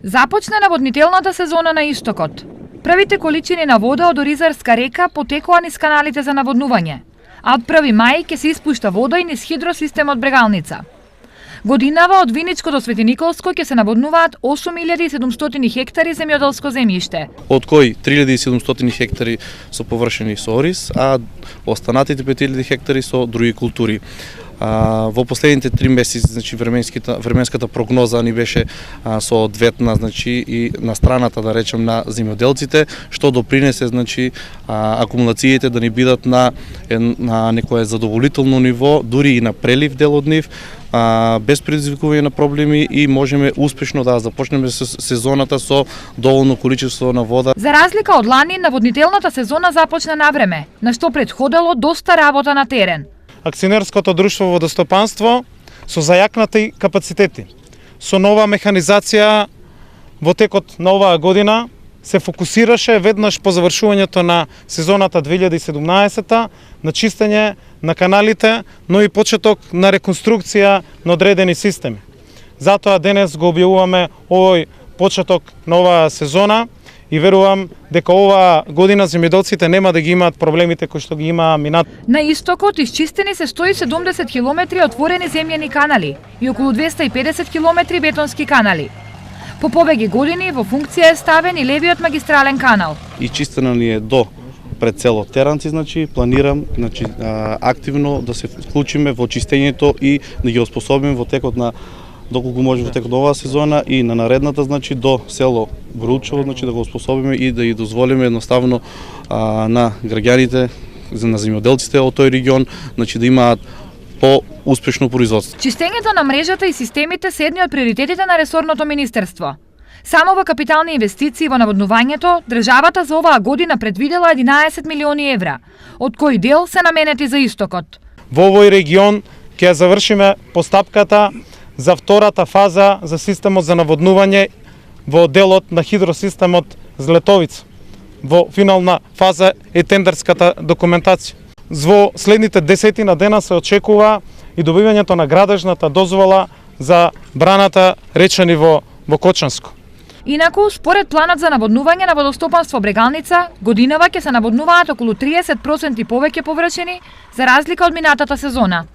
Започна наводнителната сезона на истокот. Првите количини на вода од Оризарска река потекоа низ каналите за наводнување, а од 1 мај ќе се испушта вода и низ хидросистемот Брегалница. Годинава од Виничко до Светиниколско ќе се наводнуваат 8700 хектари земјоделско земјиште, од кои 3700 хектари со површени со ориз, а останатите 5000 хектари со други култури. Во последните 3 месеци, значи временската прогноза ни беше соодветна, значи и на страната, да речем, на земјоделците, што допринесе, значи, акумулациите да ни бидат на некое задоволително ниво, дури и на прелив дел од нив, без предизвикување на проблеми, и можеме успешно да започнеме сезоната со доволно количество на вода. За разлика од лани, наводнителната сезона започна на време, на што претходело доста работа на терен. Акционерското друштво Водостопанство со зајакнати капацитети, со нова механизација во текот на оваа година се фокусираше веднаш по завршувањето на сезоната 2017 на чистење на каналите, но и почеток на реконструкција на одредени системи. Затоа денес го објавуваме овој почеток на оваа сезона и верувам дека оваа година земјоделците нема да ги имаат проблемите кои што ги имаа минат. На истокот исчистени се 170 километри отворени земјени канали и околу 250 километри бетонски канали. По повеќе години во функција е ставен и левиот магистрален канал. Ичистена ни е до пред село Теранци, значи планирам, значи, активно да се вклучиме во чистењето и да ги оспособиме во текот на доколку може во текот на оваа сезона и на наредната, значи до село Бручево, значи да го оспособиме и да ги дозволиме едноставно на граѓаните, на земјоделците од тој регион, значи да имаат по-успешно производство. Чистењето на мрежата и системите се едни од приоритетите на ресорното министерство. Само во капитални инвестиции во наводнувањето, државата за оваа година предвидела 11 милиони евра, од кои дел се наменети за истокот. Во овој регион ќе завршиме постапката за втората фаза за системот за наводнување во делот на хидросистемот Злетовица. Во финална фаза е тендерската документација. Во следните 10 дена се очекува и добивањето на градежната дозвола за браната речени во Кочанско. Инаку, според планот за наводнување на Водостопанство Брегалница, годинава ќе се наводнуваат околу 30% повеќе површини за разлика од минатата сезона.